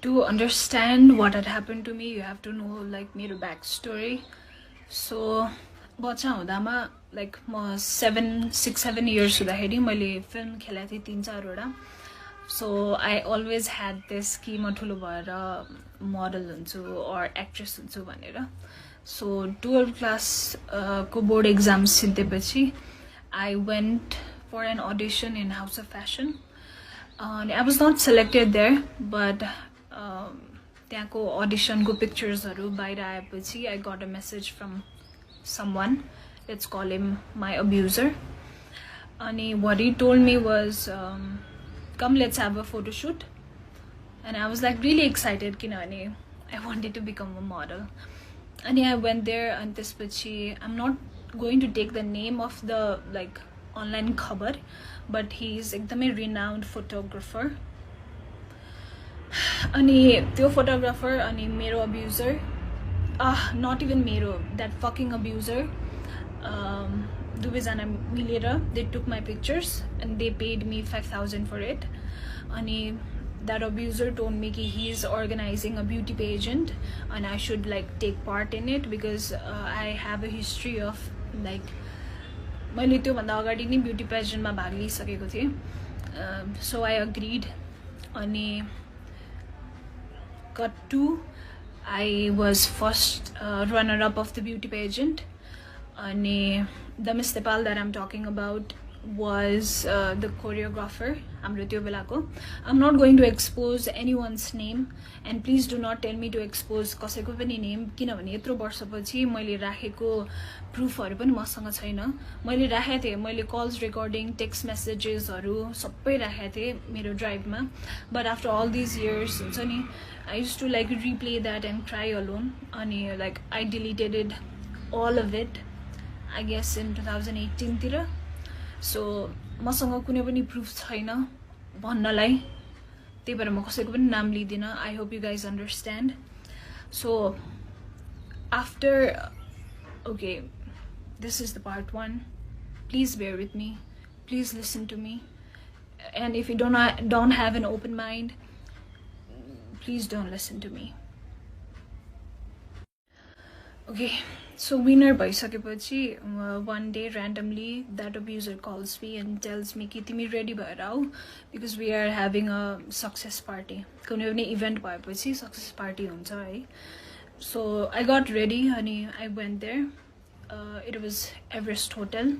To understand what had happened to me, you have to know like my backstory. So बच्चा हुँदामा like म 6-7 years हुँदाखेरि मैले film खेलेको थिएँ 3-4 So I always had this कि म ठुलो भएर model हुन्छु or actress हुन्छु भनेर. So 12th class को board exams सिद्धेपछि I went for an audition in House of Fashion. I was not selected there, but त्यहाँको auditionको picturesहरू बाहिर आएपछि I got a message from someone. Let's call him my abuser. And what he told me was, come, let's have a photo shoot. And I was like really excited, kinani I wanted to become a model. And I went there, and this pachi, I'm not going to take the name of the like online khabar, but he's ekdamai renowned photographer. Ani त्यो photographer अनि मेरो abuser, not even मेरो, that fucking abuser, दुवैजना मिलेर they took my pictures and they paid me 5,000 for it. अनि that abuser told me कि he is organizing a beauty pageant and I should like take part in it because I have a history of like मैले त्यो भन्दा अगाडि नै beauty pageant मा भाग लिइसकेको थिएँ. So I agreed. अनि cut to I was first runner-up of the beauty pageant. And the Miss Nepal that I'm talking about was the choreographer. I'm not going to expose anyone's name, and please do not tell me to expose कसैको पनि name किनभने यत्रो वर्षपछि मैले राखेको प्रुफहरु पनि मसँग छैन. मैले राखेको थिएँ, मैले calls recording, text messagesहरु सबै राखेको थिएँ मेरो driveमा. But after all these years, हुन्छ नि, I used to like replay that and cry alone. अनि like I deleted it, all of it, I guess in 2018 तिर. So मसँग कुनै पनि proof छैन भन्नलाई, त्यही भएर म कसैको पनि नाम लिदिन. I hope you guys understand. So after, okay, this is the part 1. Please bear with me, please listen to me, and if you don't have an open mind, please don't listen to me. Okay, so winner bhaisakepपछि one day randomly that abuser calls me and tells me कि तिमी ready भएर आऊ because we are having a success party. कुनै पनि event भएपछि success party हुन्छ है. So I got ready अनि I went there. It was Everest Hotel.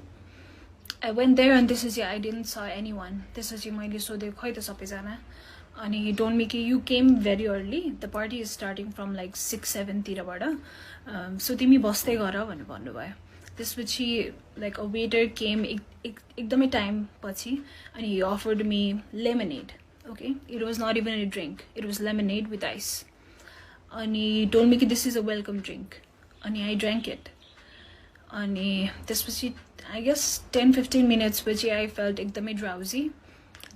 I went there and this is I didn't saw anyone. This is मैले सोधे खै त सबैजना. And he told me कि you came very early. The party is starting from like 6-7 तिरबाट. So तिमी बस्दै गर भनेर भन्नुभयो. त्यसपछि like a waiter came एकदमै time पछि and he offered me lemonade. Okay, it was not even a drink. It was lemonade with ice. And he told me कि this is a welcome drink. And I drank it. And त्यसपछि I guess 10-15 minutes पछि I felt एकदमै drowsy.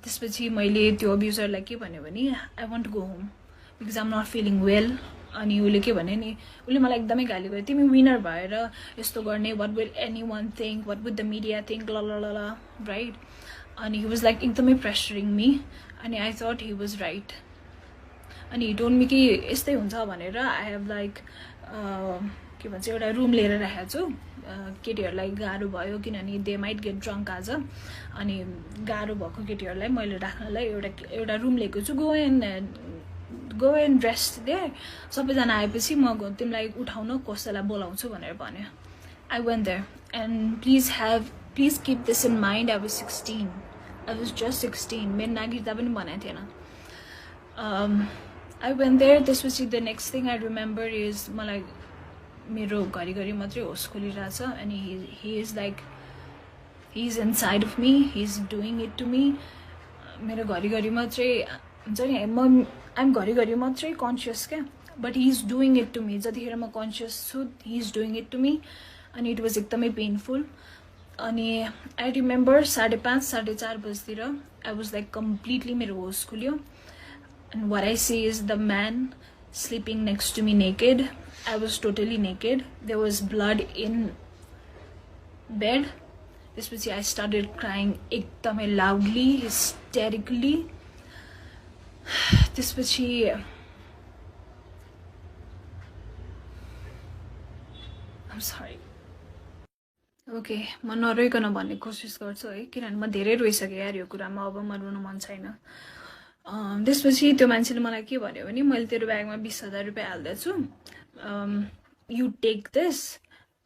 त्यसपछि मैले त्यो अब्युजरलाई के भन्यो भने I want to go home because I'm not feeling well. अनि उले के भने नि, उले मलाई एकदमै गाली गर्यो, तिमी विनर भएर यस्तो गर्ने, what will anyone think, what would the media think, la la la la, right? And he was like एकदमै pressuring me, and I thought he was right. And he told me कि यस्तै हुन्छ भनेर I have like के भन्छ एउटा room लिएर राखेको छु. केटीहरुलाई गाह्रो भयो किनभने they might get drunk आज. अनि गाह्रो भएको केटीहरुलाई मैले राख्नलाई एउटा रुम लिएको छु. Go and rest there. सबैजना आएपछि म तिमीलाई उठाउन कसैलाई बोलाउँछु भनेर भन्यो. I went there, and please keep this in mind. I was 16. I was just 16. मेरो नागरिकता पनि बनाएको थिएन. I went there. त्यसपछि the next thing I remember is मलाई मेरो घरिघरि मात्रै होस खोलिरहेछ and he is like he's inside of me, he's doing it to me. मेरो घरिघरि मात्रै हुन्छ नि, I'm घरिघरि मात्रै conscious क्या, but he's doing it to me. जतिखेर म conscious छु, he's doing it to me, and it was एकदमै painful. अनि I remember 5:30-4:30 बजेतिर I was like completely मेरो होस खुल्यो, and what I see is the man sleeping next to me naked. I was totally naked. There was blood in bed. त्यसपछि I started crying एकदमै loudly, hysterically. त्यसपछि I'm sorry. Okay म नरोइकन भन्ने कोसिस गर्छु है किनभने म धेरै रोइसकेँ यार यो कुरामा अब म रुन मन छैन त्यसपछि त्यो मान्छेले मलाई के भन्यो भने मैले तेरो ब्यागमा 20,000 रुपियाँ हाल्दैछु यु टेक दिस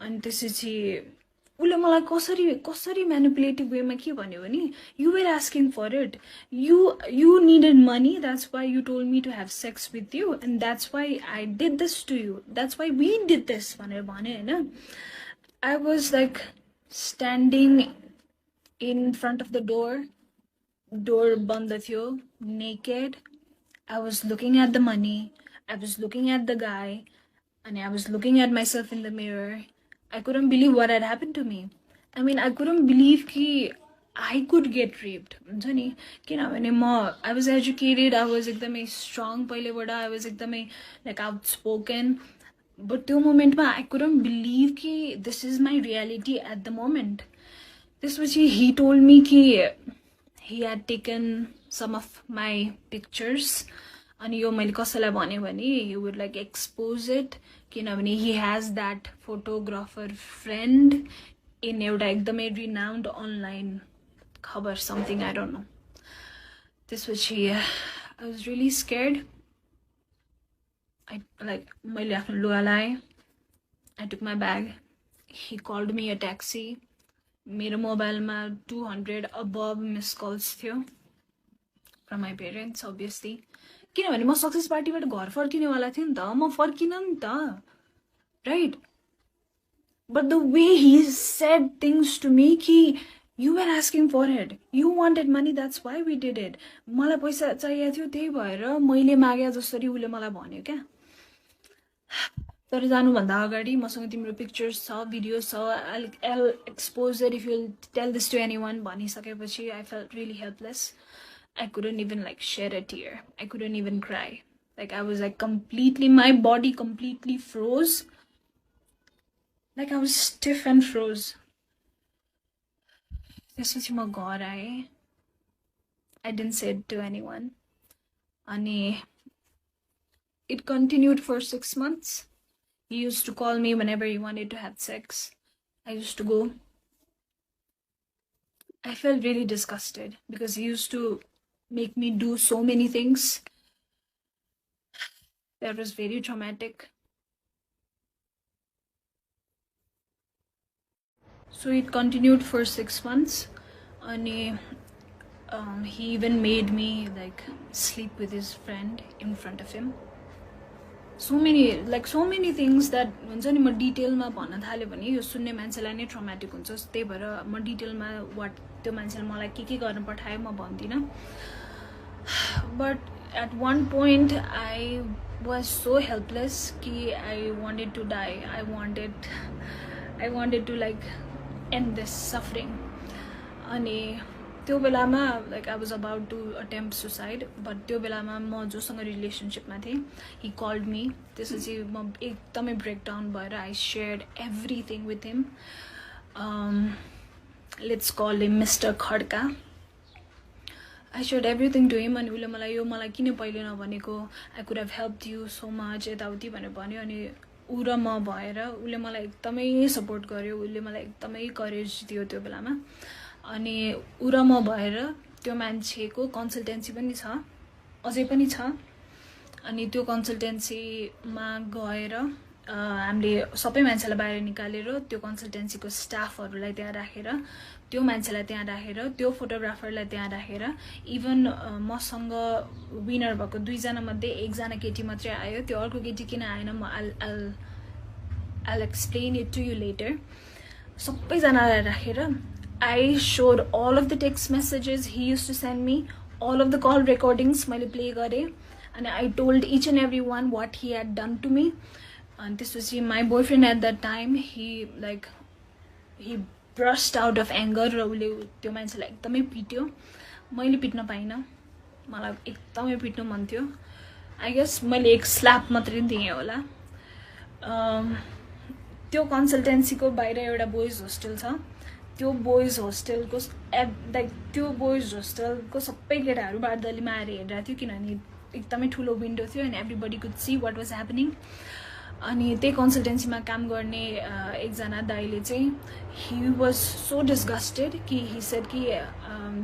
अनि त्यसपछि उसले मलाई कसरी कसरी म्यानिपुलेटिभ वेमा के भन्यो भने you were asking for it you needed money that's why you told me to have sex with you and that's why I did this to you that's why we did this भनेर भन्यो होइन I was like standing in front of the door banda थियो, naked. I was looking at the money, I was looking at the guy, and I was looking at myself in the mirror. I couldn't believe what had happened to me. I mean, I couldn't believe कि I could get raped. हुन्छ नि किनभने म I was educated, I was एकदमै strong पहिलेबाट, I was एकदमै like outspoken. But त्यो मोमेन्टमा I couldn't believe कि this is my reality at the moment. त्यसपछि he told me कि he had taken some of my pictures अनि यो मैले कसैलाई भने भने he would like expose it किनभने he has that photographer friend in एउटा एकदमै renowned online खबर something I don't know. त्यसपछि I was really scared. मैले आफ्नो लुगा लाएँ. I took my bag. He called me a taxi. मेरो मोबाइलमा 200 above missed calls थियो from my parents obviously. किनभने म सक्सेस पार्टीबाट घर फर्किनेवाला थिएँ नि त म फर्किन नि त right. But the way he said things to me कि you were asking for it, you wanted money, that's why we did it. मलाई पैसा चाहिएको थियो त्यही भएर मैले मागे जसरी उले मलाई भन्यो क्या. तर जानुभन्दा अगाडि मसँग तिम्रो पिक्चर्स छ भिडियोस छ I'll expose it if you'll tell this to anyone भनिसकेपछि I felt really helpless. I couldn't even like shed a tear. I couldn't even cry. Like I was like completely, my body completely froze. Like I was stiff and froze. त्यसपछि म घर आएँ. I didn't say it to anyone. अनि it continued for 6 months. He used to call me whenever he wanted to have sex. I used to go. I felt really disgusted because he used to make me do so many things. That was very traumatic. So it continued for 6 months. And he even made me like sleep with his friend in front of him. So many things that हुन्छ नि म डिटेलमा भन्न थाल्यो भने यो सुन्ने मान्छेलाई नै ट्रमाटिक हुन्छ त्यही भएर म डिटेलमा वाट त्यो मान्छेले मलाई के गर्न पठायो म भन्दिनँ. But at one point I was so helpless कि I wanted to die. I wanted to like end this suffering. अनि त्यो बेलामा like I was about to attempt suicide, but त्यो बेलामा म जोसँग रिलेसनशिपमा थिएँ he called me. त्यसपछि म एकदमै breakdown भएर I shared everything with him. Let's call him Mr. Khadka. I shared everything to him अनि उसले मलाई यो मलाई किन पहिले नभनेको I could have helped you so much यताउति भनेर भन्यो. अनि ऊ र म भएर उसले मलाई एकदमै सपोर्ट गर्यो. उसले मलाई एकदमै करेज दियो त्यो बेलामा. अनि ऊ र म भएर त्यो मान्छेको कन्सल्टेन्सी पनि छ अझै पनि छ. अनि त्यो कन्सल्टेन्सीमा गएर हामीले सबै मान्छेलाई बाहिर निकालेर त्यो कन्सल्टेन्सीको स्टाफहरूलाई त्यहाँ राखेर त्यो मान्छेलाई त्यहाँ राखेर त्यो फोटोग्राफरलाई त्यहाँ राखेर इभन मसँग विनर भएको 2 जना मध्ये 1 जना केटी मात्रै आयो. त्यो अर्को केटी किन आएन म I'll explain it to you later. सबैजनालाई राखेर I showed all of the text messages he used to send me, all of the call recordings मैले play गरे. And I told each and every one what he had done to me. And this was my boyfriend at that time. He burst out of anger. र उसले त्यो मान्छेलाई एकदमै पिट्यो. मैले पिट्न पाइनँ. मलाई एकदमै पिट्नु मन थियो. I guess मैले एक स्ल्याप मात्रै दिएँ होला. त्यो कन्सल्टेन्सीको बाहिर एउटा बोइज होस्टेल छ. त्यो बोइज होस्टेलको सबै केटाहरू बारदलीमा आएर हेरिरहेको थियो किनभने एकदमै ठुलो विन्डो थियो and everybody could see what was happening. अनि त्यही कन्सल्टेन्सीमा काम गर्ने एकजना दाइले चाहिँ ही वाज सो डिस्गस्टेड कि ही सेड कि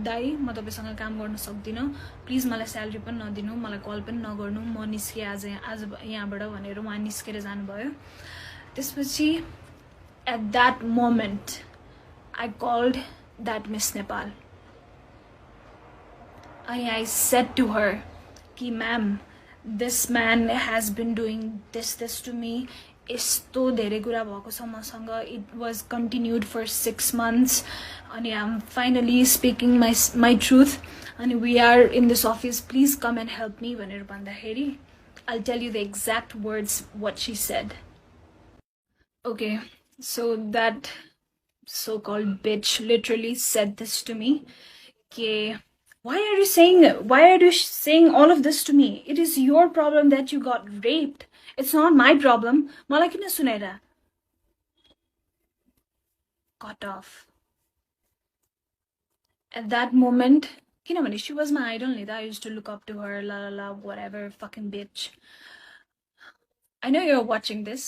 दाइ म तपाईँसँग काम गर्न सक्दिनँ, प्लिज मलाई स्यालेरी पनि नदिनु, मलाई कल पनि नगर्नु, म निस्केँ आज यहाँबाट भनेर उहाँ निस्केर जानुभयो। त्यसपछि at that moment I called that Miss Nepal and I said to her, "Ki ma'am, this man has been doing this to me. Isto dhere kura bhako cha masanga. It was continued for 6 months. And I'm finally speaking my truth. And we are in this office. Please come and help me." Bhaner bhandakeri, I'll tell you the exact words what she said. Okay, so that so-called bitch literally said this to me. Okay. Why are you saying all of this to me? It is your problem that you got raped. It's not my problem. Malai kina sunaira? Got off. At that moment, kinabhane she was my idol, Nida. I used to look up to her, la la la, whatever, fucking bitch. I know you're watching this.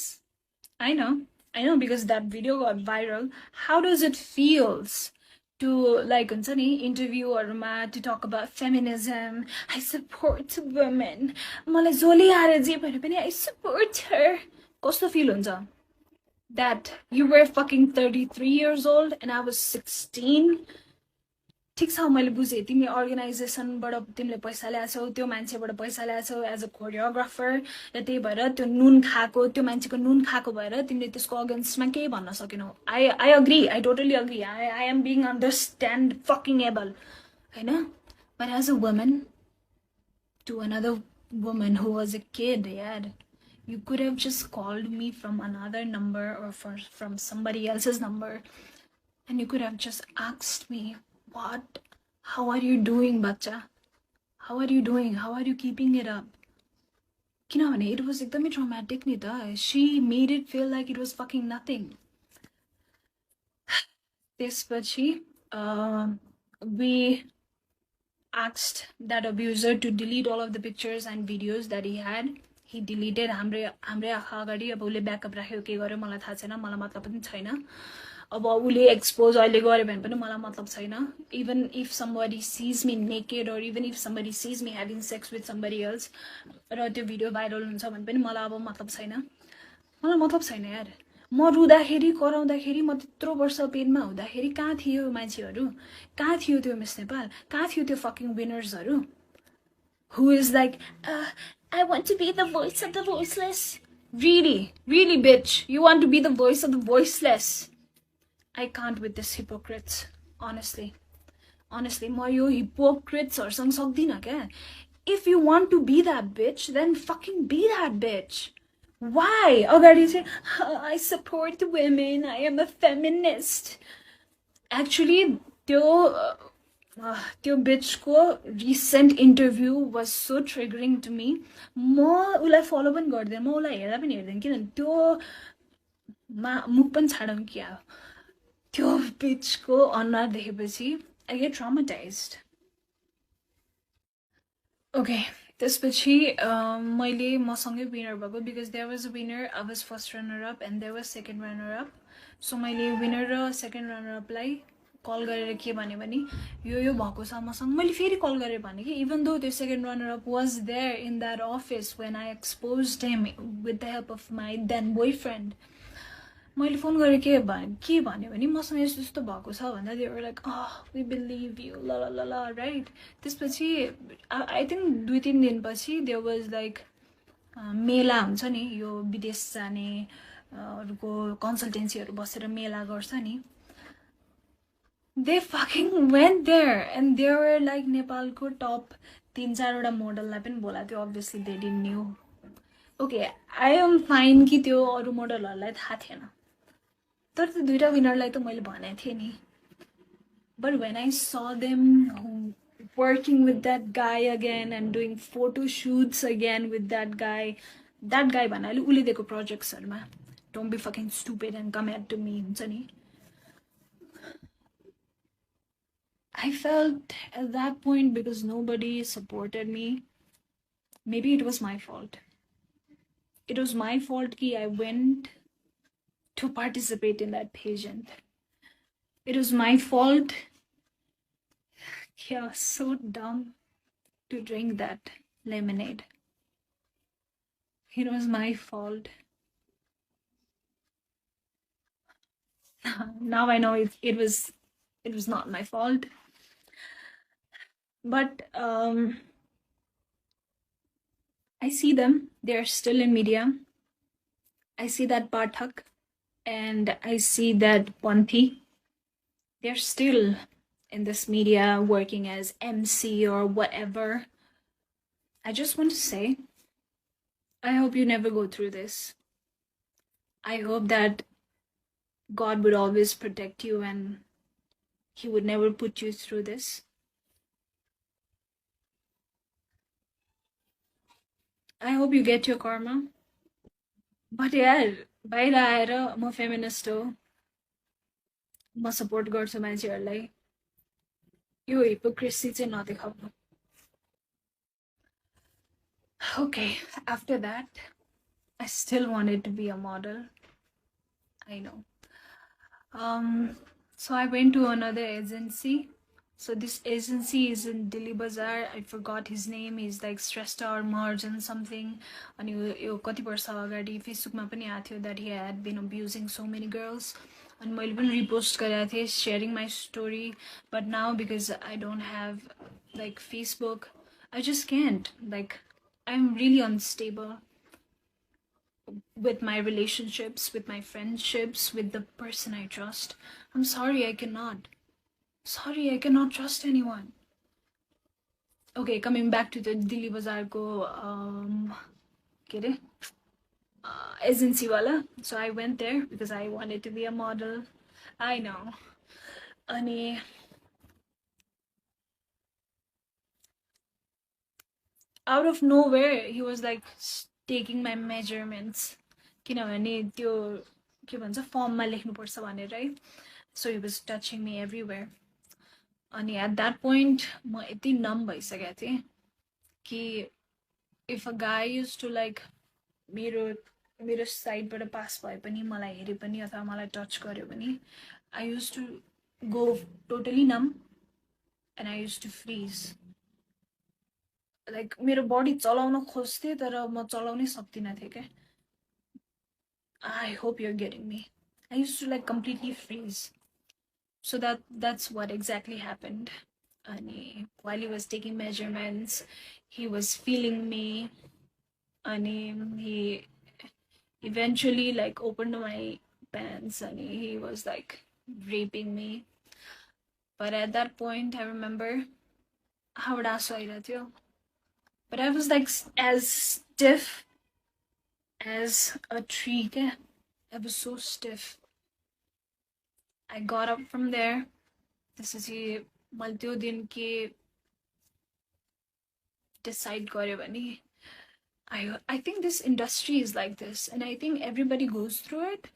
I know because that video got viral. How does it feels to like interview or to talk about feminism? I support women. I support her. Kosto feel huncha? That you were fucking 33 years old and I was 16. ठिक छ मैले बुझेँ तिमी अर्गनाइजेसनबाट तिमीले पैसा ल्याछौ, त्यो मान्छेबाट पैसा ल्याछौ एज अ कोरियोग्राफर, र त्यही भएर त्यो नुन खाएको, त्यो मान्छेको नुन खाएको भएर तिमीले त्यसको अगेन्स्टमा केही भन्न सकेनौ। I agree, I totally agree, I am being understand fucking able, हैन? But as a woman to another woman who was a kid, yeah, you could have just called me from another number or from somebody else's number, and you could have just asked me, what? How are you doing, bacha? How are you doing? How are you keeping it up? Kinabhane it was ekdamai traumatic ni ta. She made it feel like it was fucking nothing. त्यसपछि we asked that abuser to delete all of the pictures and videos that he had. He deleted हाम्रै आँखा अगाडि। अब उसले backup राख्यो के गर्यो मलाई थाहा छैन, मलाई मतलब पनि छैन। अब उसले एक्सपोज अहिले गर्यो भने पनि मलाई मतलब छैन। Even if somebody sees me naked or even if somebody sees me having sex with somebody else र त्यो भिडियो भाइरल हुन्छ भने पनि मलाई अब मतलब छैन। मलाई मतलब छैन यार। म रुँदाखेरि कराउँदाखेरि म त्यत्रो वर्ष पेनमा हुँदाखेरि कहाँ थियो मान्छेहरू? कहाँ थियो त्यो मिस नेपाल? कहाँ थियो त्यो fucking विनर्सहरू? Who is like, I want to be the voice of the voiceless. Really, really, bitch. You want to be the voice of the voiceless. I can't with this hypocrites, honestly. Honestly, म यो hypocrites-हरुसँग सक्दिनँ क्या? If you want to be that bitch, then fucking be that bitch. Why? अगाडि चाहिँ I support women, I am a feminist. Actually, त्यो bitchको recent interview was so triggering to me. म उसलाई follow पनि गर्दैन, म उसलाई हेर्दा पनि हेर्दैन, किनभने त्यो मुख पनि छाडौँ क्या। त्यो bitchको अनुहार देखेपछि I get traumatized. Okay, त्यसपछि मैले मसँगै विनर भएको because there was a winner, I was first runner up and there was second runner up. So मैले winner र second runner up लाई कल गरेर के भने भने यो भएको छ मसँग। मैले फेरि कल गरेर भने कि even though the second runner up was there in that office when I exposed him with the help of my then boyfriend, मैले फोन गरेर के भन्यो भने मसँग यस्तो यस्तो भएको छ भन्दा they were like, oh, we believe you, la la la la, right? त्यसपछि I think 2-3 दिनपछि there was like मेला हुन्छ नि, यो विदेश जाने अरूको कन्सल्टेन्सीहरू बसेर मेला गर्छ नि। They fucking went there and they were like नेपालको टप 3-4 वटा मोडललाई पनि बोलाएको थियो। Obviously they didn't knew. Okay, I am fine कि त्यो अरू मोडलहरूलाई थाहा थिएन, तर त्यो दुईटा विनरलाई त मैले भनेको थिएँ नि। But when I saw them working with that guy again and doing photo shoots again with that guy भन्नाले उसले दिएको प्रोजेक्ट्सहरुमा, don't be fucking stupid and come at to me हुन्छ नि। I felt at that point because nobody supported me, maybe it was my fault. It was my fault कि I went to participate in that pageant. It was my fault. Yeah, so dumb to drink that lemonade. It was my fault. Now I know it was not my fault. But I see them. They're still in media. I see that Pathak and I see that Panthi. They're still in this media working as MC or whatever. I just want to say, I hope you never go through this. I hope that God would always protect you and He would never put you through this. I hope you get your karma. But यार बाहिर आएर म feminist हो म support गर्छु मान्छेहरूलाई यो hypocrisy चाहिँ नदेखाउनु. Okay, after that, I still wanted to be a model. I know. So I went to another agency. So this agency is in Delhi Bazaar. I forgot his name. He's like Shrestha or Marjan something. And you kati barsa agadi Facebook ma pani aएको थियो that he had been abusing so many girls. And मैले पनि repost गरेको थिएँ sharing my story. But now because I don't have like Facebook, I just can't. Like I'm really unstable with my relationships, with my friendships, with the person I trust. I'm sorry, I cannot. Sorry, I cannot trust anyone. Okay, coming back to the Delhi Bazaar ko agency wala. So I went there because I wanted to be a model. I know. Ani out of nowhere, he was like taking my measurements. किनभने त्यो के भन्छ फर्ममा लेख्नुपर्छ भनेर है. So he was touching me everywhere. And at that point, म यति numb भइसकेको थिएँ कि if a guy used to like मेरो साइडबाट पास भए पनि मलाई हेरे पनि अथवा मलाई टच गर्यो पनि I used to go totally numb and I used to freeze. Like मेरो body चलाउन खोज्थे तर म चलाउनै सक्दिनँ थिएँ के. I hope you're getting me. I used to like completely freeze. So that's what exactly happened. And while he was taking measurements, he was feeling me. And he eventually like opened my pants and he was like raping me. But at that point, I remember how but I was like as stiff as a tree. I was so stiff. I got up from there. This is the multi din ke decide garyo bhane. I think this industry is like this, and I think everybody goes through it.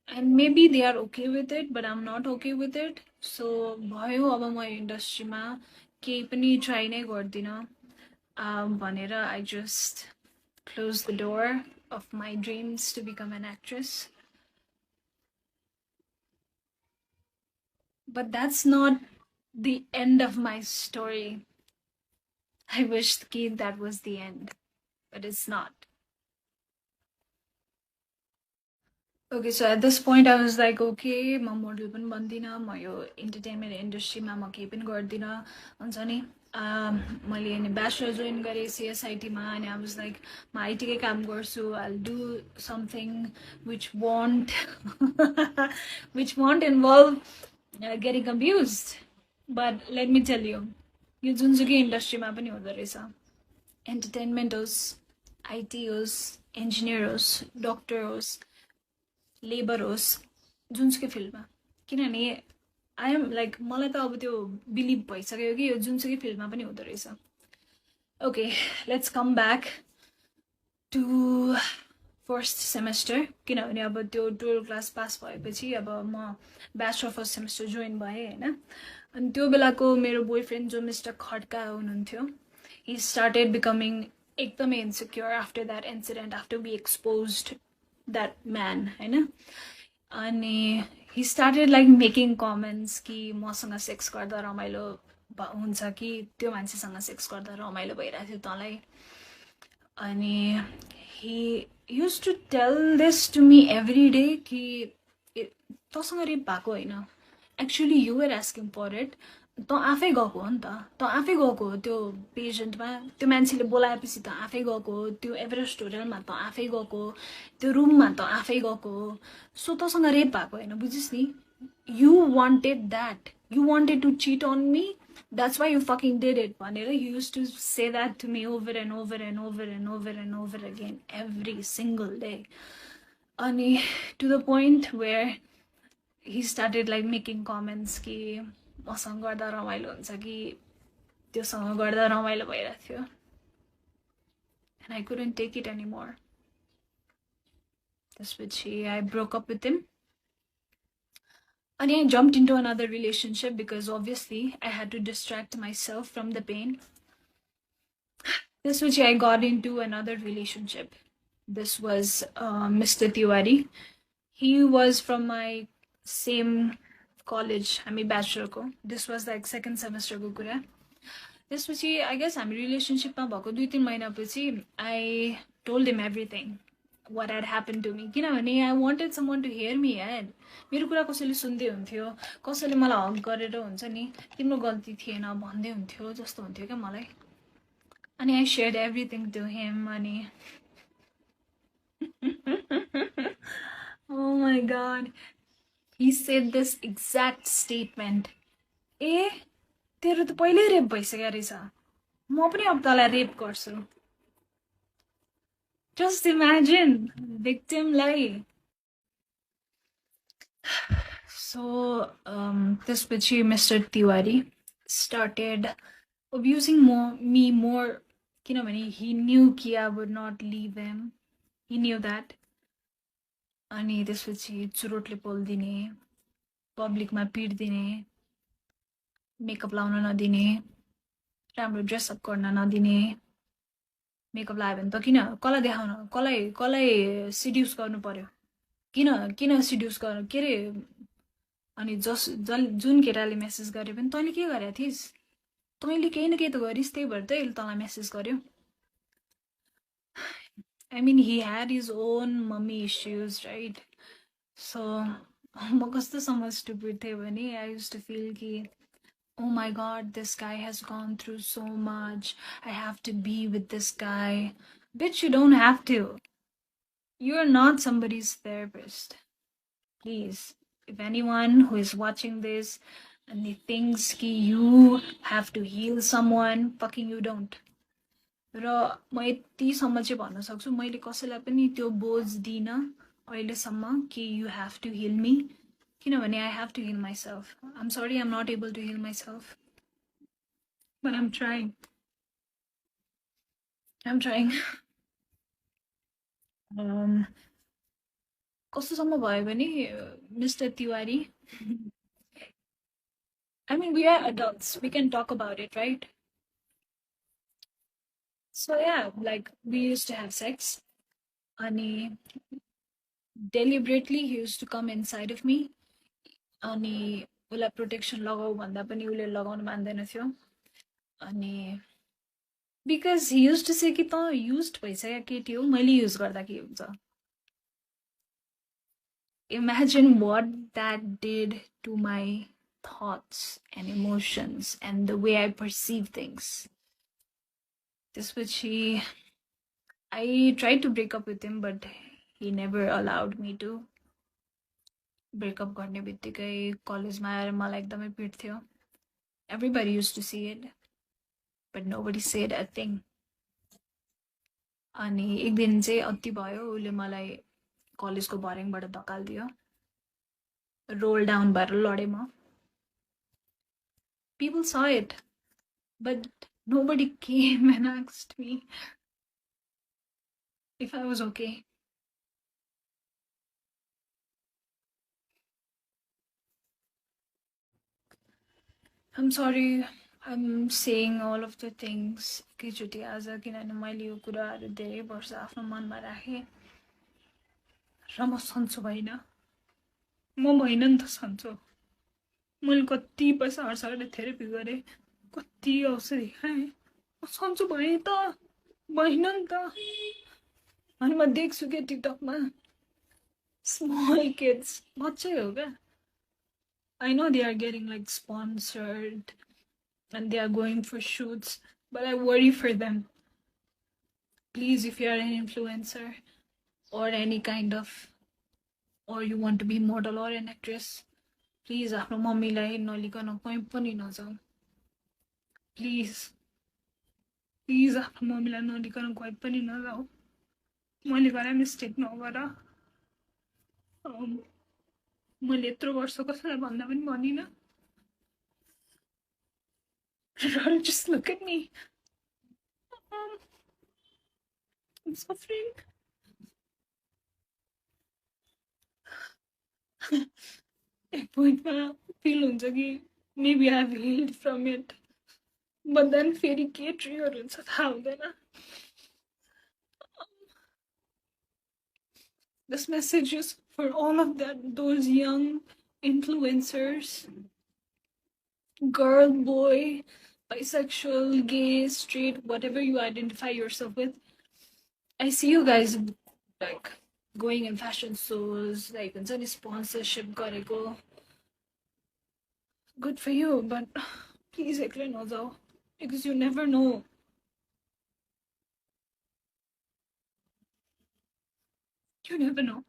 And maybe they are okay with it, but I'm not okay with it. So bhayo aba ma industry ma kehi pani try nai gardina. Bhanera I just closed the door of my dreams to become an actress. But that's not the end of my story. I wished that was the end, but it's not. Okay, so at this point I was like, okay, ma model pani bandina, ma yo entertainment industry ma ma kehi pani gardina huncha ni. मैले अनि bachelor join गरेँ CSIT मा अनि I was like म IT कै काम गर्छु. I'll do something which won't which won't involve getting abused. But let me tell you, यो जुनसुकै इन्डस्ट्रीमा पनि हुँदो रहेछ. एन्टरटेनमेन्ट होस्, IT होस्, इन्जिनियर होस्, डक्टर होस्, लेबर होस्, जुनसुकै फिल्डमा. किनभने I am like मलाई त अब त्यो बिलिभ भइसक्यो कि यो जुनसुकै फिल्डमा पनि हुँदो रहेछ. Okay, let's come back to first semester. किनभने अब त्यो 12th class पास भएपछि अब म bachelor first semester join भएँ हैन. अनि त्यो बेलाको मेरो boyfriend जो मिस्टर खड्का हुनुहुन्थ्यो, he started becoming एकदमै insecure after that incident, after we exposed that man, होइन? अनि he started like making comments कि मसँग सेक्स गर्दा रमाइलो हुन्छ कि त्यो मान्छेसँग सेक्स गर्दा रमाइलो भइरहेको थियो तँलाई. अनि he used to tell this to me every day कि तँसँग रेप भएको होइन, actually you were asking for it, तँ आफै गएको हो नि त, तँ आफै गएको हो त्यो पेसेन्टमा, त्यो मान्छेले बोलाएपछि त आफै गएको हो, त्यो एभरेस्ट होटलमा त आफै गएको हो, त्यो रुममा त आफै गएको हो, सो तँसँग रेप भएको होइन, बुझिस् नि. You wanted that, you wanted to cheat on me, that's why you fucking did it, भनेर he used to say that to me over and over and over and over and over again every single day. अनि to the point where he started like making comments कि मसँग गर्दा रमाइलो हुन्छ कि त्योसँग गर्दा रमाइलो भइरहेको थियो. And I couldn't take it anymore. त्यसपछि I broke up with him. And I jumped into another relationship because obviously I had to distract myself from the pain. This which I got into another relationship. This was Mr. Tiwari. He was from my same college. हामी bachelor को. This was like second semester को कुरा. त्यसपछि I guess हामी relationshipमा भएको 2-3 महिनापछि I told him everything what had happened to me. किनभने I wanted someone to hear me यार. मेरो कुरा कसैले सुन्दै हुन्थ्यो, कसैले मलाई हग गरेर हुन्छ नि तिम्रो गल्ती थिएन भन्दै हुन्थ्यो जस्तो हुन्थ्यो क्या मलाई. अनि I shared everything to him. अनि oh my god, he said this exact statement. ए तेरो त पहिल्यै रेप भइसक्यो रहेछ, म पनि अब तँलाई रेप गर्छु. Just imagine, victimलाई. So त्यसपछि Mr. Tiwari started abusing me more, किनभने he knew कि I would not leave him. He knew that. अनि त्यसपछि चुरोटले पोल्दिने, पब्लिकमा पिट्दिने, मेकअप लाउन नदिने, राम्रो ड्रेसअप गर्न नदिने. मेकअप लगायो भने त किन, कसलाई देखाउन, कसलाई सिड्युस गर्नु पर्यो, किन सिड्युस गर्नु, के अरे. अनि जुन केटाले मेसेज गर्यो भने तैँले के गरेका थिइस्, तैँले केही न केही त गरिस्, त्यही भएर त यसले तँलाई मेसेज गर्यो. I mean, he had his own mummy issues, right? So म कस्तोसम्म stupid थिएँ भने I used to feel कि oh my god, this guy has gone through so much, I have to be with this guy. Bitch, you don't have to. You're not somebody's therapist. Please, if anyone who is watching this and he thinks कि you have to heal someone, fucking you don't. र म यतिसम्म चाहिँ भन्न सक्छु, मैले कसैलाई पनि त्यो बोझ दिइनँ अहिलेसम्म कि you have to heal me, किनभने I have to heal myself. I'm sorry, I'm not able to heal myself, but I'm trying. I'm trying. कस्तोसम्म भयो भने Mr. Tiwari, I mean, we are adults, we can talk about it, right? So yeah, like we used to have sex. Ani deliberately he used to come inside of me. Ani उसलाई protection लगाऊ भन्दा पनि उसले लगाउन मान्दैन थियो. अनि because he used to say कि त युज्ड भइसक्यो केटी हो, मैले युज गर्दा के हुन्छ. Imagine what that did to my thoughts and emotions and the way I perceive things. त्यसपछि I tried to break up with him, but he never allowed me to. Breakup गर्ने बित्तिकै कलेजमा आएर मलाई एकदमै पिट्थ्यो. Everybody used to see it, but nobody said a thing. अनि एक दिन चाहिँ अति भयो, उसले मलाई कलेजको भर्याङबाट धकालिदियो. रोल डाउन भएर लडे म. People saw it, but nobody came and asked me if I was okay. I'm sorry, I'm saying all of the things एकैचोटि आज किनभने मैले यो कुराहरू धेरै वर्ष आफ्नो मनमा राखेँ र म सन्चो भइन म भइन नि त सन्चो मैले कति पैसा खर्च गरेर थेरेपी गरेँ कति औषधि खाएँ म सन्चो भएँ त भइन नि त अनि म देख्छु के टिकटकमा स्मल किड्स बच्चै हो क्या I know they are getting like sponsored and they are going for shoots, but I worry for them. Please, if you are an influencer or any kind of, or you want to be model or an actress, please आफ्नो मम्मीलाई नलिकन कहीँ पनि नजाऊ. Please, please आफ्नो मम्मीलाई नलिकन कहीँ पनि नजाऊ. मैले गरे मिस्टेक नगर. मैले यत्रो वर्ष कसैलाई भन्दा पनि भनिनँ. Just look at me. I'm suffering. एक पोइन्टमा फिल हुन्छ कि maybe I have healed from it. But then फेरि के ट्रिगर हुन्छ थाहा हुँदैन. This message is for all of those young influencers, girl, boy, bisexual, gay, straight, whatever you identify yourself with. I see you guys like going in fashion shows, like any sponsorship गरेको. Good for you, but please एक्लै नजाऊ because you never know. You never know.